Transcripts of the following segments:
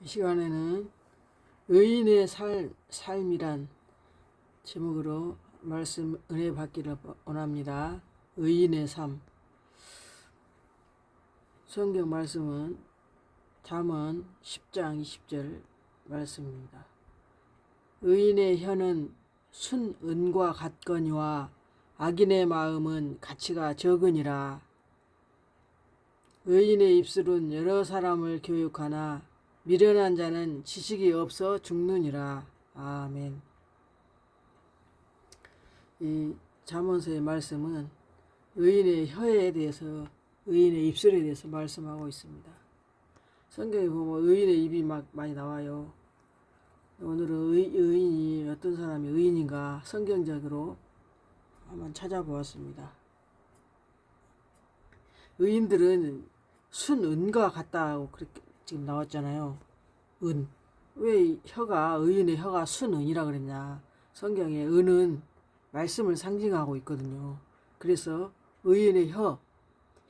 이 시간에는 의인의 삶이란 제목으로 말씀 은혜 받기를 원합니다. 의인의 삶. 성경 말씀은 잠언 10장 20절 말씀입니다. 의인의 혀는 순은과 같거니와 악인의 마음은 가치가 적으니라. 의인의 입술은 여러 사람을 교육하나 미련한 자는 지식이 없어 죽느니라. 아멘. 이 잠언서의 말씀은 의인의 혀에 대해서, 의인의 입술에 대해서 말씀하고 있습니다. 성경에 보면 의인의 입이 막 많이 나와요. 오늘은 의인이 어떤 사람이 의인인가 성경적으로 한번 찾아보았습니다. 의인들은 순은과 같다고 그렇게 지금 나왔잖아요. 은. 왜 의인의 혀가 순은이라 그랬냐. 성경에 은은 말씀을 상징하고 있거든요. 그래서 의인의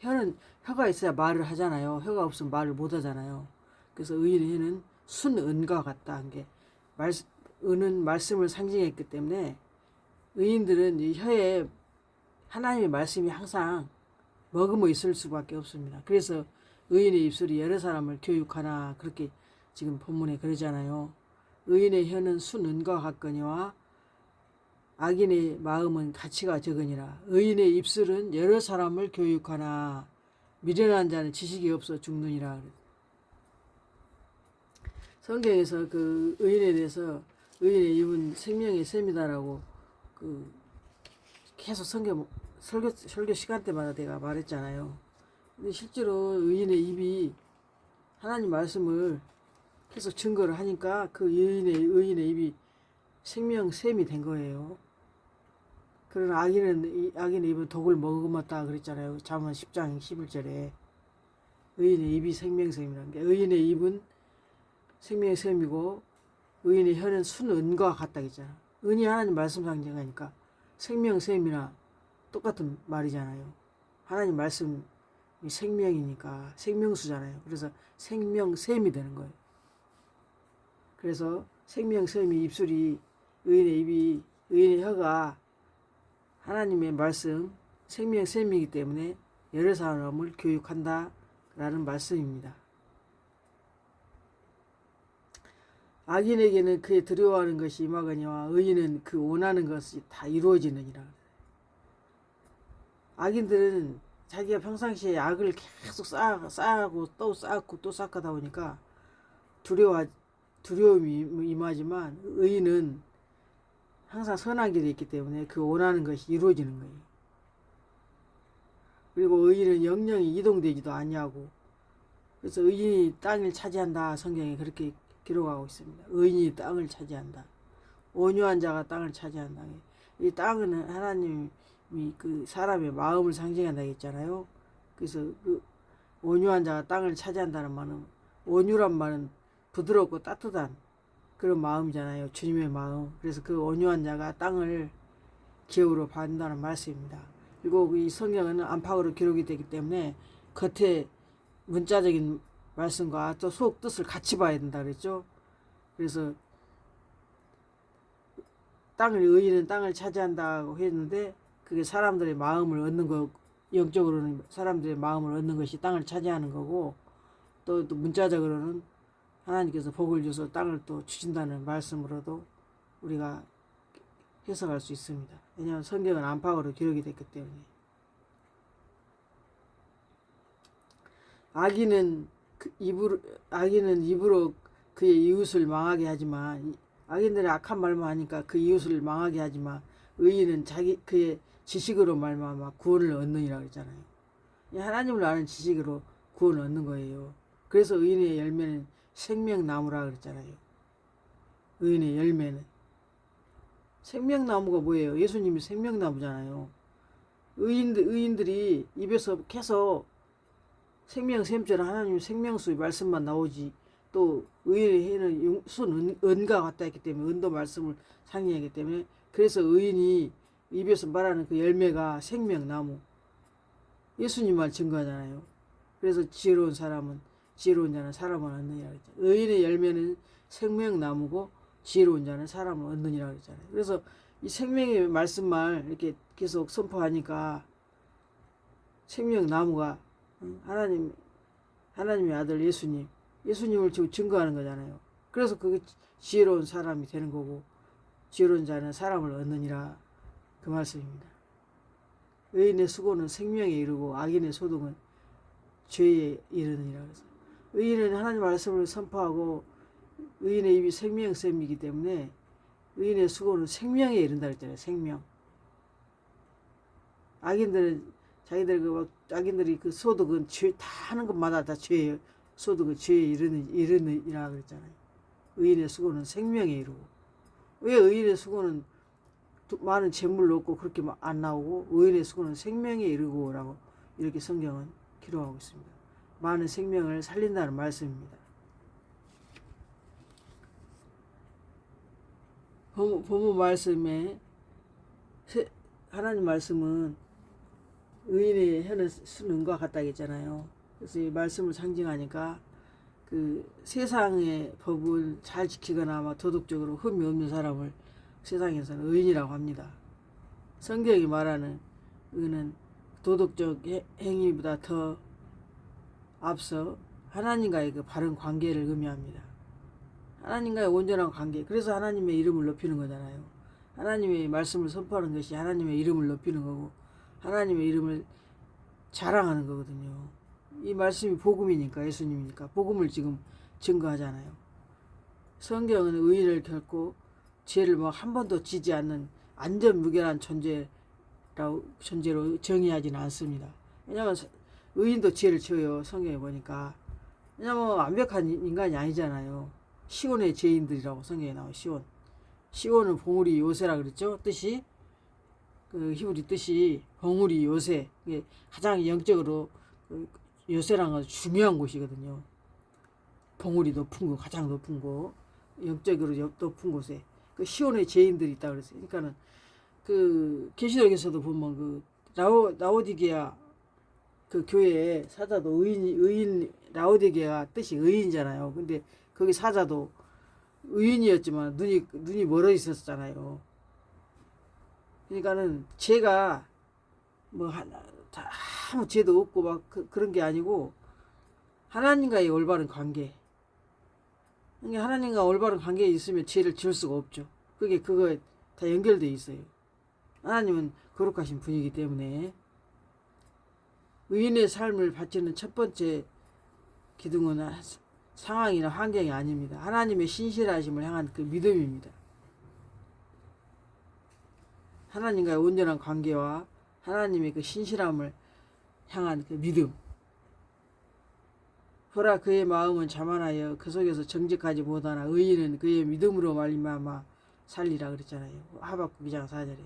혀는 혀가 있어야 말을 하잖아요. 혀가 없으면 말을 못 하잖아요. 그래서 의인의 혀는 순은과 같다 한 게, 은은 말씀을 상징했기 때문에 의인들은 이 혀에 하나님의 말씀이 항상 머금어 있을 수밖에 없습니다. 그래서 의인의 입술이 여러 사람을 교육하나 그렇게 지금 본문에 그러잖아요. 의인의 혀는 순은과 같거니와 악인의 마음은 가치가 적으니라. 의인의 입술은 여러 사람을 교육하나 미련한 자는 지식이 없어 죽느니라. 성경에서 그 의인에 대해서 의인의 입은 생명의 샘이다라고 계속 설교 시간 때마다 내가 말했잖아요. 근데 실제로 의인의 입이 하나님 말씀을 계속 증거를 하니까 그 의인의 입이 생명 샘이 된 거예요. 그러나 악인의 입은 독을 머금었다 그랬잖아요. 잠언 10장 11절에 의인의 입이 생명샘이라는 게, 의인의 입은 생명샘이고 의인의 혀는 순은과 같다 했잖아. 은이 하나님 말씀 상징하니까 생명샘이나 똑같은 말이잖아요. 하나님 말씀이 생명이니까 생명수잖아요. 그래서 생명샘이 되는 거예요. 그래서 생명샘이 의인의 혀가 하나님의 말씀 생명샘이기 때문에 여러 사람을 교육한다 라는 말씀입니다. 악인에게는 그의 두려워하는 것이 임하거니와 의인은 그 원하는 것이 다 이루어지느니라. 악인들은 자기가 평상시에 악을 계속 쌓고 또 쌓고 또 쌓다 보니까 두려움이 임하지만 의인은 항상 선한 길이 있기 때문에 그 원하는 것이 이루어지는 거예요. 그리고 의인은 영영이 이동되지도 않냐고. 그래서 의인이 땅을 차지한다. 성경에 그렇게 기록하고 있습니다. 의인이 땅을 차지한다. 온유한 자가 땅을 차지한다. 이 땅은 하나님이 그 사람의 마음을 상징한다 했잖아요. 그래서 그 온유한 자가 땅을 차지한다는 말은, 온유란 말은 부드럽고 따뜻한 그런 마음이잖아요. 주님의 마음. 그래서 그 온유한 자가 땅을 기업으로 받는다는 말씀입니다. 그리고 이 성경은 안팎으로 기록이 되기 때문에 겉에 문자적인 말씀과 또 속 뜻을 같이 봐야 된다 그랬죠. 그래서 의인은 땅을 차지한다고 했는데 그게 사람들의 마음을 얻는 거, 영적으로는 사람들의 마음을 얻는 것이 땅을 차지하는 거고, 또 문자적으로는 하나님께서 복을 줘서 땅을 또 주신다는 말씀으로도 우리가 해석할 수 있습니다. 왜냐하면 성경은 안팎으로 기록이 됐기 때문에. 악인은 입으로 그의 이웃을 망하게 하지만, 악인들의 악한 말만 하니까 그 이웃을 망하게 하지만 의인은 그의 지식으로 말미암아 구원을 얻느니라 그랬잖아요. 하나님을 아는 지식으로 구원을 얻는 거예요. 그래서 의인의 열매는 생명나무라 그랬잖아요. 의인의 열매는 생명나무가 뭐예요? 예수님이 생명나무잖아요. 의인들이 입에서 계속 생명샘처럼 하나님 생명수의 말씀만 나오지, 또 의인의 해는 순은과 같다 했기 때문에 은도 말씀을 상징하기 때문에, 그래서 의인이 입에서 말하는 그 열매가 생명나무, 예수님만 증거하잖아요. 그래서 지혜로운 사람은 지혜로운 자는 사람을 얻느니라 그랬죠. 의인의 열매는 생명나무고 지혜로운 자는 사람을 얻느니라 그랬잖아요. 그래서 이 생명의 말씀만 이렇게 계속 선포하니까 생명나무가 하나님의 아들 예수님을 지금 증거하는 거잖아요. 그래서 그게 지혜로운 사람이 되는 거고 지혜로운 자는 사람을 얻느니라 그 말씀입니다. 의인의 수고는 생명에 이르고 악인의 소득은 죄에 이르느니라. 그래서 의인은 하나님 말씀을 선포하고 의인의 입이 생명샘이기 때문에 의인의 수고는 생명에 이른다 그랬잖아요. 생명. 악인들은 악인들이 그 소득은 죄 다 하는 것마다 다 죄예요. 소득은 죄에 이르느니라 그랬잖아요. 의인의 수고는 생명에 이르고. 왜 의인의 수고는 많은 재물을 얻고 그렇게 안 나오고 의인의 수고는 생명에 이르고라고 이렇게 성경은 기록하고 있습니다. 많은 생명을 살린다는 말씀입니다. 본문 말씀에 하나님 말씀은 의인의 혀는 순 은과 같다 했잖아요. 그래서 이 말씀을 상징하니까 그 세상의 법을 잘 지키거나 도덕적으로 흠이 없는 사람을 세상에서는 의인이라고 합니다. 성경이 말하는 의는 도덕적 행위보다 더 앞서 하나님과의 그 바른 관계를 의미합니다. 하나님과의 온전한 관계. 그래서 하나님의 이름을 높이는 거잖아요. 하나님의 말씀을 선포하는 것이 하나님의 이름을 높이는 거고 하나님의 이름을 자랑하는 거거든요. 이 말씀이 복음이니까 예수님이니까 복음을 지금 증거하잖아요. 성경은 의인을 결코 죄를 한 번도 지지 않는 안전무결한 존재로 정의하지는 않습니다. 왜냐하면 의인도 죄를 지어요. 성경에 보니까. 왜냐하면 완벽한 인간이 아니잖아요. 시온의 죄인들이라고 성경에 나와요. 시온은 봉우리 요새라 그랬죠. 뜻이 그 히브리 뜻이 봉우리 요새. 이게 가장 영적으로 요새란 건 중요한 곳이거든요. 봉우리 높은 곳, 가장 높은 곳, 영적으로 높은 곳에 그 시온의 죄인들이 있다 그랬어요. 그러니까는 그 계시록에서도 보면 그 라오디게아 그 교회의 사자도 의인 라오디게아 뜻이 의인이잖아요. 근데 거기 사자도 의인이었지만 눈이 멀어 있었잖아요. 그러니까는 죄가 아무 죄도 없고 그런 게 아니고 하나님과의 올바른 관계. 그러니까 하나님과 올바른 관계에 있으면 죄를 지을 수가 없죠. 그거에 다 연결되어 있어요. 하나님은 거룩하신 분이기 때문에 의인의 삶을 바치는 첫 번째 기둥은 상황이나 환경이 아닙니다. 하나님의 신실하심을 향한 그 믿음입니다. 하나님과의 온전한 관계와 하나님의 그 신실함을 향한 그 믿음. 보라 그의 마음은 자만하여 그 속에서 정직하지 못하나 의인은 그의 믿음으로 말미암아 살리라 그랬잖아요. 하박국 2장 4절에.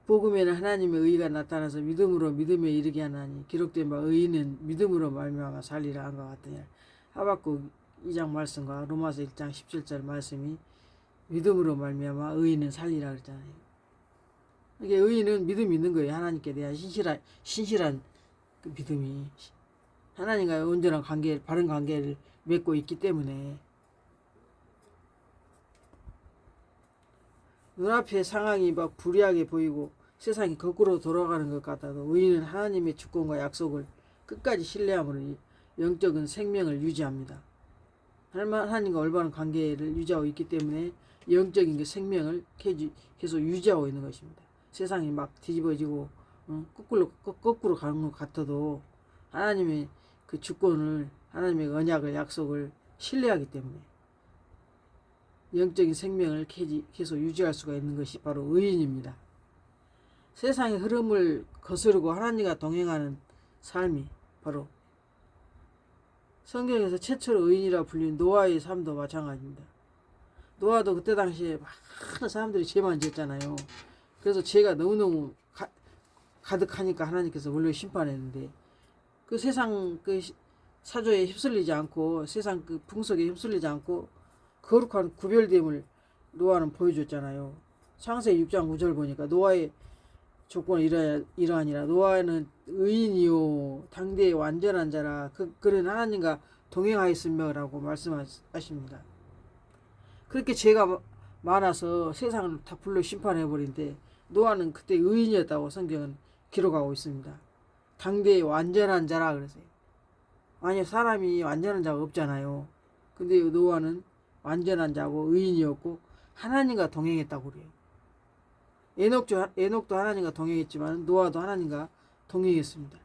복음에는 하나님의 의가 나타나서 믿음으로 믿음에 이르게 하나니 기록된 바 의인은 믿음으로 말미암아 살리라 한 것 같으냐. 하박국 2장 말씀과 로마서 1장 17절 말씀이 믿음으로 말미암아 의인은 살리라 그랬잖아요. 이게 의인은 믿음이 있는 거예요. 하나님께 대한 신실한 그 믿음이 하나님과의 온전한 관계, 바른 관계를 맺고 있기 때문에 눈앞의 상황이 불리하게 보이고 세상이 거꾸로 돌아가는 것 같아도 의인은 하나님의 주권과 약속을 끝까지 신뢰함으로 영적인 생명을 유지합니다. 하나님과 올바른 관계를 유지하고 있기 때문에 영적인 그 생명을 계속 유지하고 있는 것입니다. 세상이 뒤집어지고 거꾸로 가는 것 같아도 하나님의 그 주권을 하나님의 언약을 약속을 신뢰하기 때문에 영적인 생명을 계속 유지할 수가 있는 것이 바로 의인입니다. 세상의 흐름을 거스르고 하나님과 동행하는 삶이 바로 성경에서 최초로 의인이라 불린 노아의 삶도 마찬가지입니다. 노아도 그때 당시에 많은 사람들이 죄만 지었잖아요. 그래서 죄가 너무너무 가득하니까 하나님께서 물론 심판했는데 그 세상 그 사조에 휩쓸리지 않고 세상 그 풍속에 휩쓸리지 않고 거룩한 구별됨을 노아는 보여줬잖아요. 창세기 6장 9절 보니까 노아의 조건은 이러하니라. 노아는 의인이요 당대의 완전한 자라 그는 하나님과 동행하였으며라고 말씀하십니다. 그렇게 죄가 많아서 세상을 다 불러 심판해버린데 노아는 그때 의인이었다고 성경은 기록하고 있습니다. 당대의 완전한 자라 그러세요. 만약 사람이 완전한 자가 없잖아요. 근데 노아는 완전한 자고 의인이었고 하나님과 동행했다고 그래요. 에녹도 하나님과 동행했지만 노아도 하나님과 동행했습니다.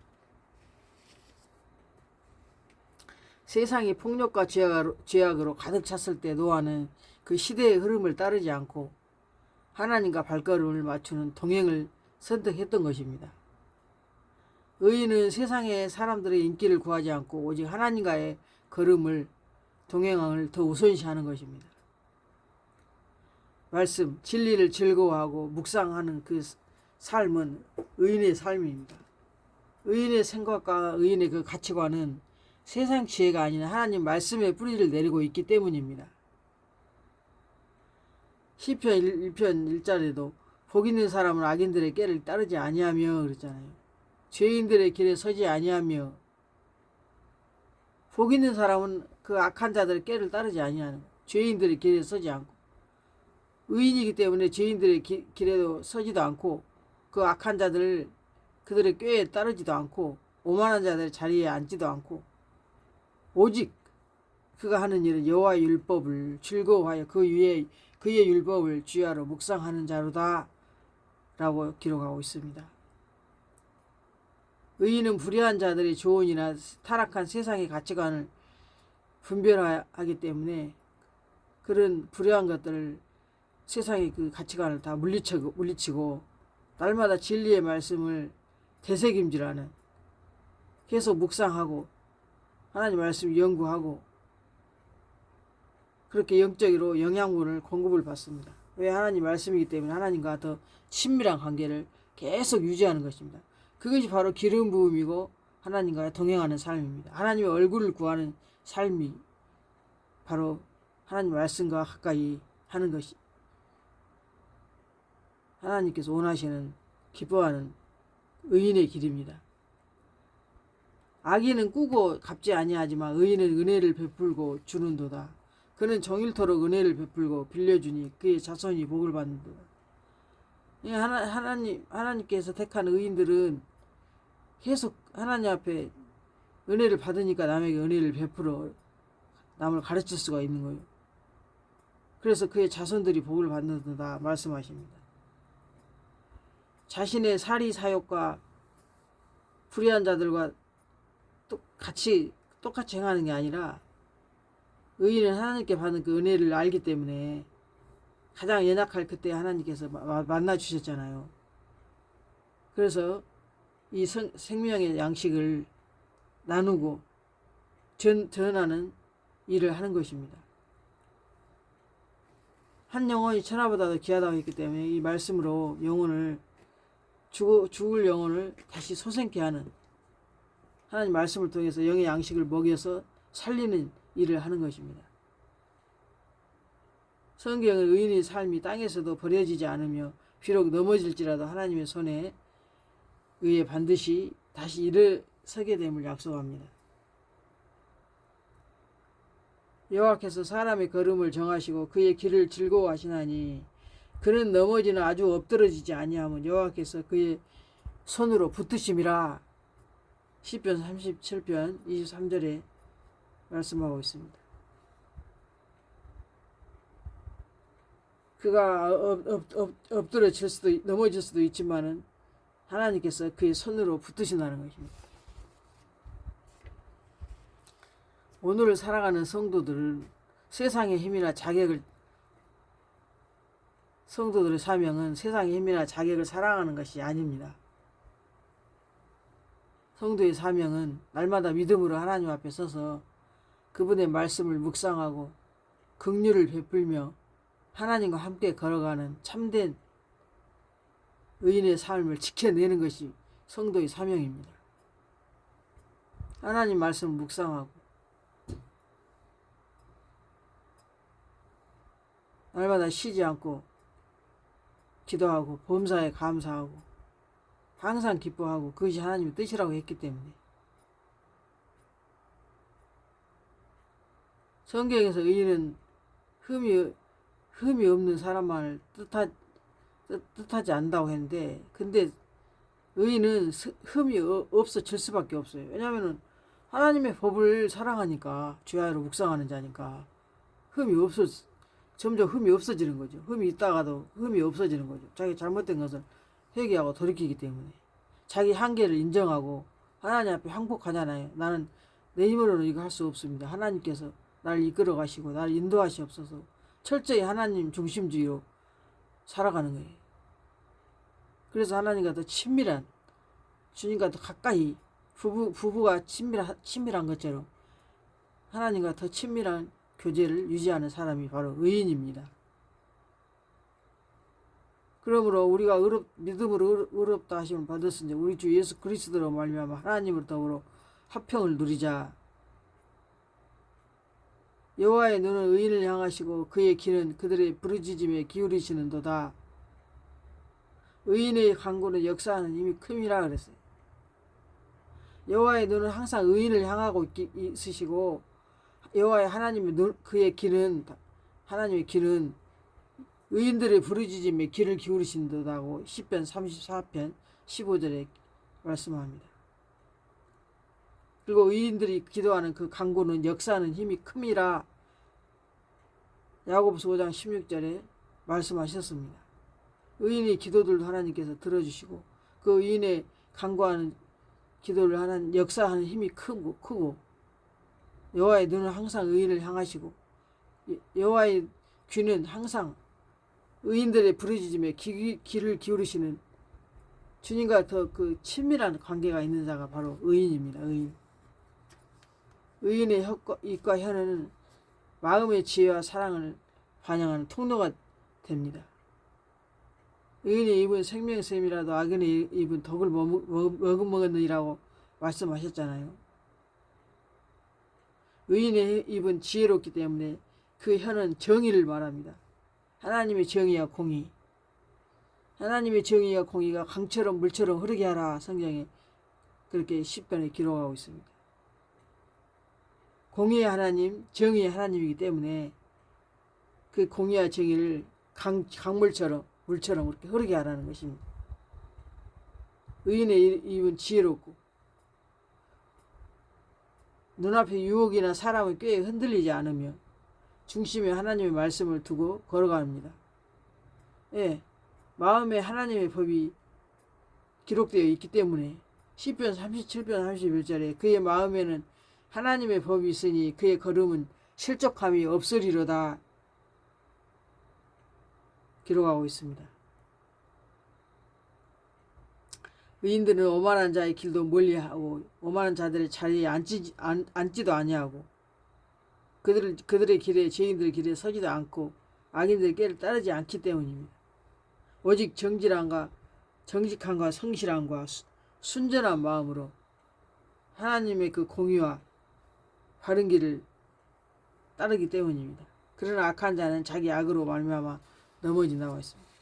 세상이 폭력과 죄악으로 가득 찼을 때 노아는 그 시대의 흐름을 따르지 않고 하나님과 발걸음을 맞추는 동행을 선택했던 것입니다. 의인은 세상의 사람들의 인기를 구하지 않고 오직 하나님과의 동행을 더 우선시하는 것입니다. 말씀, 진리를 즐거워하고 묵상하는 그 삶은 의인의 삶입니다. 의인의 생각과 의인의 그 가치관은 세상 지혜가 아닌 하나님 말씀의 뿌리를 내리고 있기 때문입니다. 시편 1편 1절에도 복 있는 사람은 악인들의 꾀를 따르지 아니하며 그랬잖아요. 죄인들의 길에 서지 아니하며 복 있는 사람은 그 악한 자들의 꾀를 따르지 아니하는 죄인들의 길에 서지 않고 의인이기 때문에 죄인들의 길에도 서지도 않고 그 악한 자들 그들의 꾀에 따르지도 않고 오만한 자들의 자리에 앉지도 않고 오직 그가 하는 일은 여호와의 율법을 즐거워하여 그의 율법을 주야로 묵상하는 자로다 라고 기록하고 있습니다. 의인은 불의한 자들의 조언이나 타락한 세상의 가치관을 분별하기 때문에 그런 불의한 것들을 세상의 그 가치관을 다 물리치고 날마다 진리의 말씀을 되새김질하는 계속 묵상하고 하나님 말씀 연구하고 그렇게 영적으로 영양분을 공급을 받습니다. 왜? 하나님 말씀이기 때문에 하나님과 더 친밀한 관계를 계속 유지하는 것입니다. 그것이 바로 기름 부음이고 하나님과 동행하는 삶입니다. 하나님의 얼굴을 구하는 삶이 바로 하나님 말씀과 가까이 하는 것이 하나님께서 원하시는 기뻐하는 의인의 길입니다. 악인은 꾸고 갚지 아니하지만 의인은 은혜를 베풀고 주는도다. 그는 정일토록 은혜를 베풀고 빌려주니 그의 자손이 복을 받는도다. 하나님께서 택한 의인들은 계속 하나님 앞에 은혜를 받으니까 남에게 은혜를 베풀어 남을 가르칠 수가 있는 거예요. 그래서 그의 자손들이 복을 받는다 말씀하십니다. 자신의 사리 사욕과 불의한 자들과 똑같이 행하는 게 아니라 의인은 하나님께 받은 그 은혜를 알기 때문에 가장 연약할 그때 하나님께서 만나 주셨잖아요. 그래서 이 생명의 양식을 나누고 전하는 일을 하는 것입니다. 한 영혼이 천하보다도 귀하다고 했기 때문에 이 말씀으로 죽을 영혼을 다시 소생케 하는 하나님 말씀을 통해서 영의 양식을 먹여서 살리는 일을 하는 것입니다. 성경은 의인의 삶이 땅에서도 버려지지 않으며 비록 넘어질지라도 하나님의 손에 의해 반드시 다시 일어서게 됨을 약속합니다. 여호와께서 사람의 걸음을 정하시고 그의 길을 즐거워하시나니 그는 넘어지는 아주 엎드러지지 아니하면 여호와께서 그의 손으로 붙드심이라. 시편 37편 23절에 말씀하고 있습니다. 그가 엎드러질 수도 넘어질 수도 있지만은 하나님께서 그의 손으로 붙드신다는 것입니다. 오늘을 살아가는 성도들은 세상의 힘이나 성도들의 사명은 세상의 힘이나 자격을 사랑하는 것이 아닙니다. 성도의 사명은 날마다 믿음으로 하나님 앞에 서서 그분의 말씀을 묵상하고 긍휼을 베풀며 하나님과 함께 걸어가는 참된 의인의 삶을 지켜내는 것이 성도의 사명입니다. 하나님 말씀을 묵상하고 날마다 쉬지 않고 기도하고 범사에 감사하고 항상 기뻐하고 그것이 하나님의 뜻이라고 했기 때문에. 성경에서 의인은 흠이 없는 사람을 뜻하지 않는다고 했는데, 근데 의인은 흠이 없어질 수밖에 없어요. 왜냐하면 하나님의 법을 사랑하니까, 주야로 묵상하는 자니까 점점 흠이 없어지는 거죠. 흠이 있다가도 흠이 없어지는 거죠. 자기 잘못된 것을 회개하고 돌이키기 때문에. 자기 한계를 인정하고 하나님 앞에 항복하잖아요. 나는 내 힘으로는 이거 할 수 없습니다. 하나님께서 나를 이끌어 가시고 나를 인도하시옵소서. 철저히 하나님 중심주의로 살아가는 거예요. 그래서 하나님과 더 친밀한, 주님과 더 가까이, 부부가 친밀한 것처럼 하나님과 더 친밀한 교제를 유지하는 사람이 바로 의인입니다. 그러므로 우리가 믿음으로 의롭다 하심을 받았으니 우리 주 예수 그리스도로 말미암아 하나님을 더불어 화평을 누리자. 여호와의 눈은 의인을 향하시고 그의 귀는 그들의 부르짖음에 기울이시는도다. 의인의 간구는 역사하는 힘이 큼이라 그랬어요. 여호와의 눈은 항상 의인을 향하고 있으시고 여호와의 그의 귀는, 하나님의 귀는 의인들의 부르짖음에 귀를 기울이신다고 시편 34편 15절에 말씀합니다. 그리고 의인들이 기도하는 그 간구는 역사하는 힘이 큼이라 야고보서 5장 16절에 말씀하셨습니다. 의인의 기도들도 하나님께서 들어주시고 그 의인의 간구하는 기도를 하는 역사하는 힘이 크고 여호와의 눈은 항상 의인을 향하시고 여호와의 귀는 항상 의인들의 부르짖음에 귀를 기울이시는 주님과 더 그 친밀한 관계가 있는 자가 바로 의인입니다. 의인의 입과 혀는 마음의 지혜와 사랑을 반영하는 통로가 됩니다. 의인의 입은 생명샘이라도 악인의 입은 독을 머금먹었느니라고 말씀하셨잖아요. 의인의 입은 지혜롭기 때문에 그 혀는 정의를 말합니다. 하나님의 정의와 공의. 하나님의 정의와 공의가 강처럼 물처럼 흐르게 하라. 성경에 그렇게 시편에 기록하고 있습니다. 공의의 하나님, 정의의 하나님이기 때문에 그 공의와 정의를 강물처럼 물처럼 그렇게 흐르게 하라는 것입니다. 의인의 입은 지혜롭고 눈앞에 유혹이나 사람의 꾀에 흔들리지 않으며 중심에 하나님의 말씀을 두고 걸어갑니다. 예, 마음에 하나님의 법이 기록되어 있기 때문에 시편 37편 31절에 그의 마음에는 하나님의 법이 있으니 그의 걸음은 실족함이 없으리로다 기록하고 있습니다. 의인들은 오만한 자의 길도 멀리하고 오만한 자들의 자리에 앉지도 아니하고 그들의 길에 죄인들의 길에 서지도 않고 악인들의 꾀를 따르지 않기 때문입니다. 오직 정직함과 성실함과 순전한 마음으로 하나님의 그 공의와 바른 길을 따르기 때문입니다. 그러나 악한 자는 자기 악으로 말미암아 넘어진다고 했습니다.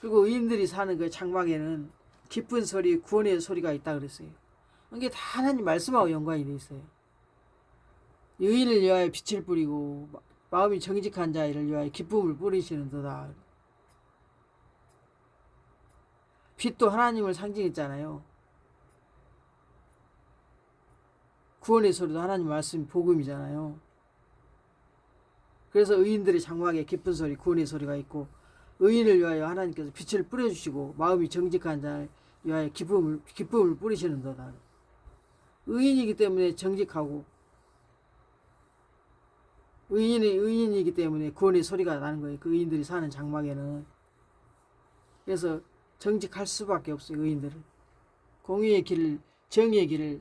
그리고 의인들이 사는 그 장막에는 기쁜 소리, 구원의 소리가 있다 그랬어요. 이게 다 하나님 말씀하고 연관이 돼 있어요. 의인을 위하여 빛을 뿌리고 마음이 정직한 자를 위하여 기쁨을 뿌리시는도다. 빛도 하나님을 상징했잖아요. 구원의 소리도 하나님 말씀 복음이잖아요. 그래서 의인들의 장막에 기쁜 소리, 구원의 소리가 있고 의인을 위하여 하나님께서 빛을 뿌려주시고 마음이 정직한 자를 위하여 기쁨을 뿌리시는도다. 의인이기 때문에 정직하고 의인이기 때문에 구원의 소리가 나는 거예요. 그 의인들이 사는 장막에는. 그래서 정직할 수밖에 없어요. 의인들은 공의의 길을, 정의의 길을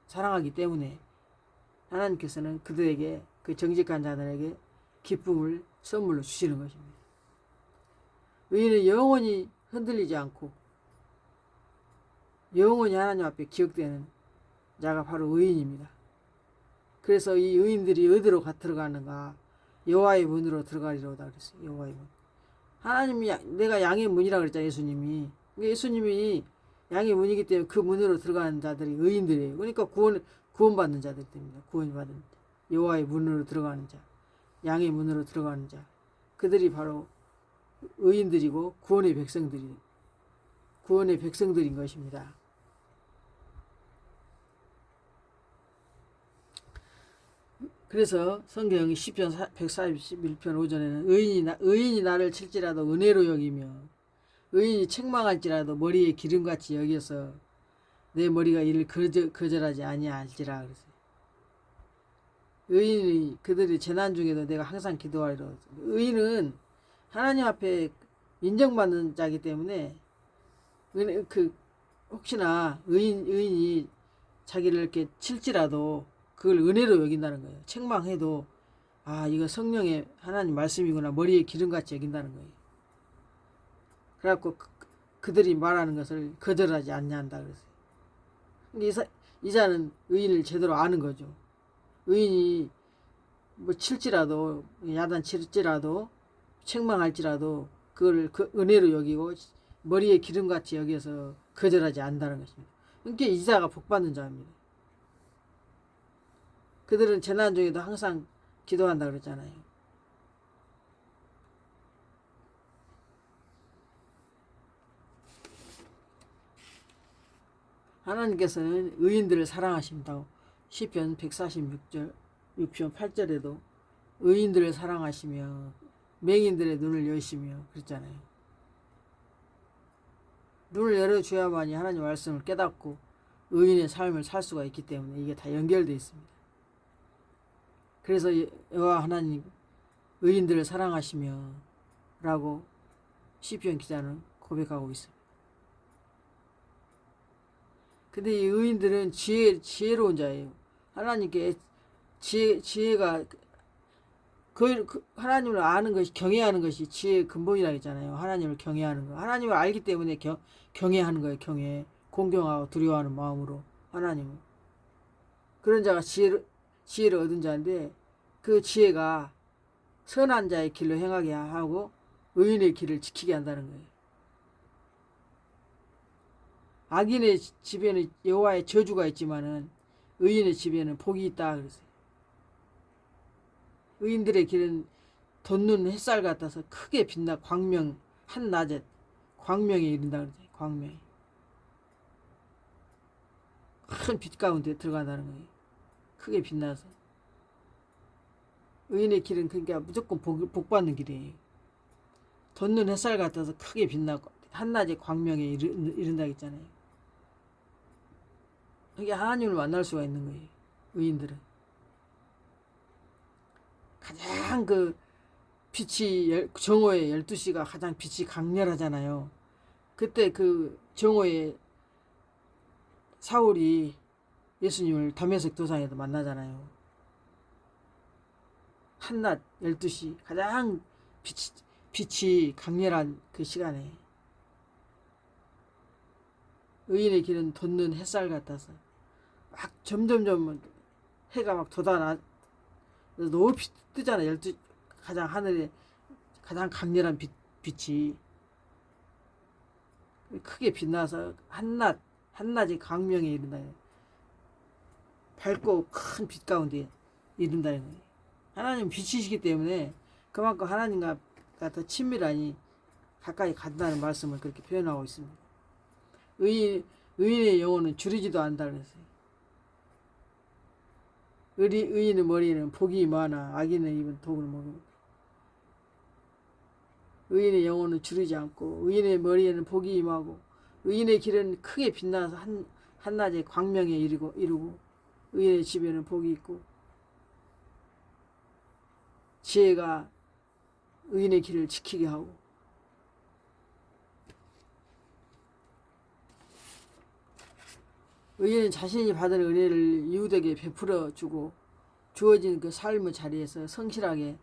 사랑하기 때문에 하나님께서는 그들에게, 그 정직한 자들에게 기쁨을 선물로 주시는 것입니다. 의인은 영원히 흔들리지 않고 영원히 하나님 앞에 기억되는 자가 바로 의인입니다. 그래서 이 의인들이 어디로 들어가는가? 여호와의 문으로 들어가리로다 그랬어요. 여호와의 문. 하나님이 내가 양의 문이라 그랬잖아요. 예수님이. 그러니까 예수님이 양의 문이기 때문에 그 문으로 들어가는 자들이 의인들이에요. 그러니까 구원받는 자들이 됩니다. 구원받은 여호와의 문으로 들어가는 자, 양의 문으로 들어가는 자, 그들이 바로 의인들이고 구원의 백성들인 것입니다. 그래서 성경 시편 141편 5절에는 의인이 나를 칠지라도 은혜로 여기며 의인이 책망할지라도 머리에 기름같이 여겨서 내 머리가 이를 거절하지 아니할지라. 그랬어요. 의인이 그들이 재난 중에도 내가 항상 기도하리라. 의인은 하나님 앞에 인정받는 자이기 때문에 혹시나 의인이 자기를 이렇게 칠지라도 그걸 은혜로 여긴다는 거예요. 책망해도 이거 성령의 하나님 말씀이구나 머리에 기름같이 여긴다는 거예요. 그래갖고 그들이 말하는 것을 거절하지 않냐한다 그랬어요. 근데 이 자는 의인을 제대로 아는 거죠. 의인이 뭐 칠지라도 야단 칠지라도 책망할지라도 그걸 은혜로 여기고 머리에 기름같이 여겨서 거절하지 않는다는 것입니다. 그러니까 이 자가 복받는 자입니다. 그들은 재난 중에도 항상 기도한다 그랬잖아요. 하나님께서는 의인들을 사랑하신다고 시편 146절 6편 8절에도 의인들을 사랑하시며 맹인들의 눈을 여시며 그랬잖아요. 눈을 열어줘야만이 하나님 말씀을 깨닫고 의인의 삶을 살 수가 있기 때문에 이게 다 연결되어 있습니다. 그래서 여호와 하나님 의인들을 사랑하시며 라고 시편 기자는 고백하고 있습니다. 근데 이 의인들은 지혜로운 자예요. 하나님께 지혜가 하나님을 아는 것이 경외하는 것이 지혜의 근본이라고 했잖아요. 하나님을 경외하는 거. 하나님을 알기 때문에 경외하는 거예요. 경외. 공경하고 두려워하는 마음으로 하나님을. 그런 자가 지혜를 얻은 자인데 그 지혜가 선한 자의 길로 행하게 하고 의인의 길을 지키게 한다는 거예요. 악인의 집에는 여호와의 저주가 있지만은 의인의 집에는 복이 있다 그랬어요. 의인들의 길은 돋는 햇살 같아서 크게 빛나 한낮에 광명에 이른다 그러지. 광명에 큰 빛 가운데 들어간다는 거예요. 크게 빛나서 의인의 길은 그러니까 무조건 복받는 길이에요. 돋는 햇살 같아서 크게 빛나고 한낮에 광명에 이른다 했잖아요. 그게 하나님을 만날 수가 있는 거예요. 의인들은 가장 빛이 정오의 12시가 가장 빛이 강렬하잖아요. 그때 정오에 사울이 예수님을 다메섹 도상에서 만나잖아요. 한낮 12시 가장 빛이 강렬한 그 시간에 의인의 길은 돋는 햇살 같아서 막 점점점 해가 막 높이 뜨잖아. 가장 하늘에 가장 강렬한 빛이 크게 빛나서 한낮의 광명에 이른다. 밝고 큰 빛 가운데 이른다는 거예요. 하나님 빛이시기 때문에 그만큼 하나님과 더 친밀하니 가까이 간다는 말씀을 그렇게 표현하고 있습니다. 의인의 영혼은 줄이지도 않는다 그랬어요. 의인의 머리에는 복이 많아 악인의 입은 독을 먹으며 의인의 영혼은 줄이지 않고 의인의 머리에는 복이 임하고 의인의 길은 크게 빛나서 한낮에 광명에 이르고 의인의 집에는 복이 있고 지혜가 의인의 길을 지키게 하고 의인은 자신이 받은 은혜를 이웃에게 베풀어 주고 주어진 그 삶의 자리에서 성실하게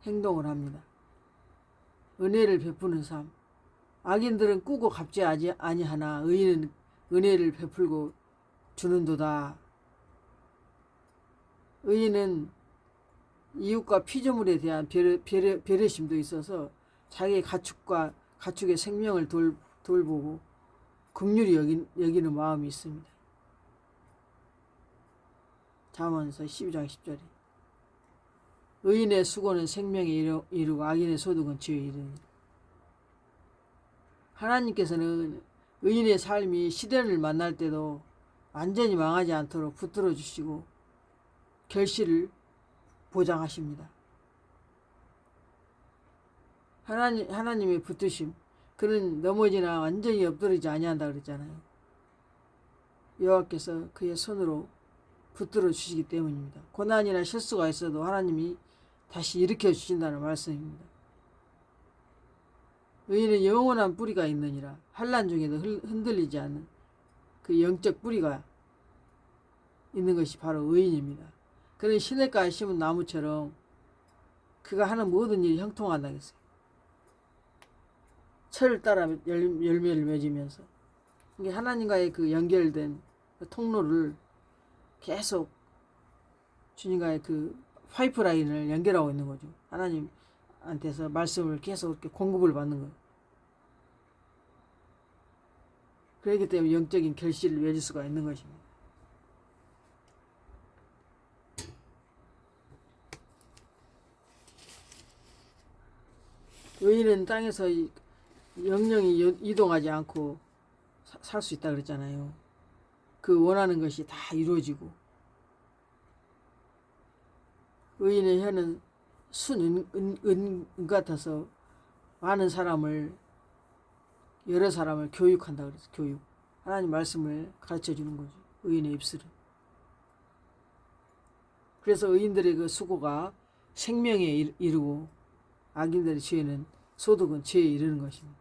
행동을 합니다. 은혜를 베푸는 삶. 악인들은 꾸고 갚지 아니하나 의인은 은혜를 베풀고 주는도다. 의인은 이웃과 피조물에 대한 배려심도 있어서 자기의 가축의 생명을 돌보고 긍휼히 여기는 마음이 있습니다. 잠언서 12장 10절에 의인의 수고는 생명에 이르고 악인의 소득은 죄에 이르니라. 하나님께서는 의인의 삶이 시련을 만날 때도 완전히 망하지 않도록 붙들어 주시고 결실을 보장하십니다. 하나님의 붙드심, 그는 넘어지나 완전히 엎드리지 아니한다 그랬잖아요. 여호와께서 그의 손으로 붙들어 주시기 때문입니다. 고난이나 실수가 있어도 하나님이 다시 일으켜 주신다는 말씀입니다. 의인은 영원한 뿌리가 있느니라. 환난 중에도 흔들리지 않는 그 영적 뿌리가 있는 것이 바로 의인입니다. 그는 시냇가에 심은 나무처럼 그가 하는 모든 일이 형통한다 했어요. 철을 따라 열매를 맺으면서 이게 하나님과의 그 연결된 그 통로를 계속 주님과의 그 파이프라인을 연결하고 있는 거죠. 하나님한테서 말씀을 계속 이렇게 공급을 받는 거예요. 그렇기 때문에 영적인 결실을 맺을 수가 있는 것입니다. 의인은 땅에서 영영이 이동하지 않고 살 수 있다 그랬잖아요. 그 원하는 것이 다 이루어지고 의인의 혀는 순 은 같아서 여러 사람을 교육한다 그랬어. 교육. 하나님 말씀을 가르쳐 주는 거죠. 의인의 입술은. 그래서 의인들의 그 수고가 생명에 이르고 악인들의 죄는 소득은 죄에 이르는 것입니다.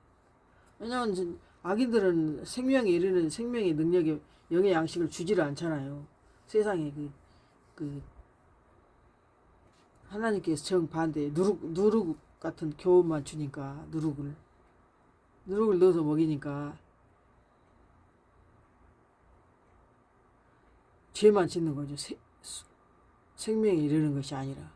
왜냐하면 악인들은 생명에 이르는 생명의 능력에 영의 양식을 주지를 않잖아요. 세상에 그 하나님께서 정반대 누룩 같은 교훈만 주니까 누룩을 넣어서 먹이니까 죄만 짓는 거죠. 생명에 이르는 것이 아니라.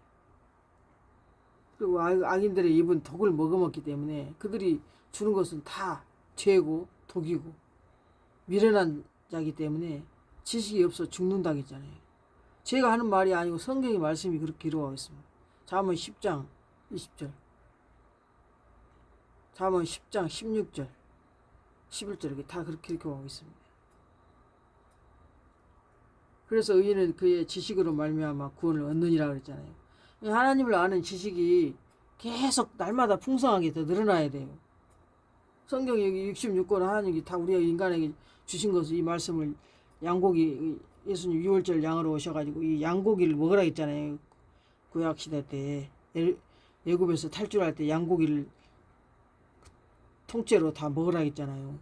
그리고 악인들의 입은 독을 먹어먹기 때문에 그들이 주는 것은 다 죄고 독이고 미련한 자기 때문에 지식이 없어 죽는다고 했잖아요. 제가 하는 말이 아니고 성경의 말씀이 그렇게 기록하고 있습니다. 잠언 10장 20절, 잠언 10장 16절, 11절 이렇게 다 그렇게 기록하고 있습니다. 그래서 의인은 그의 지식으로 말미암아 구원을 얻느니라 그랬잖아요. 하나님을 아는 지식이 계속 날마다 풍성하게 더 늘어나야 돼요. 성경 여기 66권 하나님이 다 우리가 인간에게 주신 것을 이 말씀을 양고기 예수님 6월절 양으로 오셔가지고 이 양고기를 먹으라 했잖아요. 구약 시대 때 애굽에서 탈출할 때 양고기를 통째로 다 먹으라 했잖아요.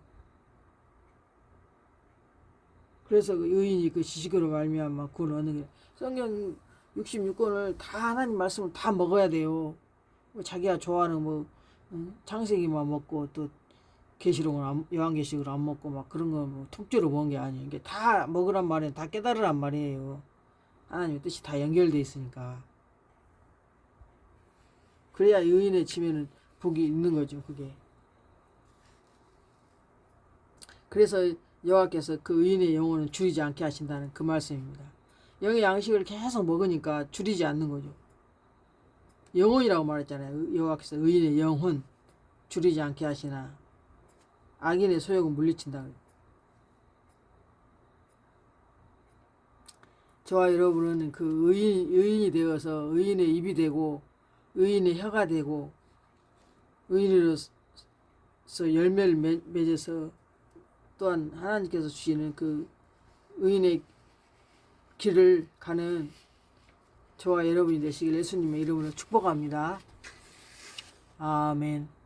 그래서 그 의인이 그 지식으로 말미암아 구원을 얻는 게 성경 66권을 다 하나님 말씀을 다 먹어야 돼요. 자기가 좋아하는 창세기만 먹고 또 계시록은 요한계시록을 안 먹고 막 그런 거 통째로 먹은 게 아니에요. 이게 다 먹으란 말이에요. 다 깨달으란 말이에요. 하나님의 뜻이 다 연결돼 있으니까. 그래야 의인의 치면은 복이 있는 거죠. 그게. 그래서 여호와께서 그 의인의 영혼은 줄이지 않게 하신다는 그 말씀입니다. 영의 양식을 계속 먹으니까 줄이지 않는 거죠. 영혼이라고 말했잖아요. 여호와께서 의인의 영혼 줄이지 않게 하시나 악인의 소욕은 물리친다. 저와 여러분은 그 의인이 되어서 의인의 입이 되고 의인의 혀가 되고 의인으로서 열매를 맺어서 또한 하나님께서 주시는 그 의인의 길을 가는 저와 여러분이 되시길 예수님의 이름으로 축복합니다. 아멘.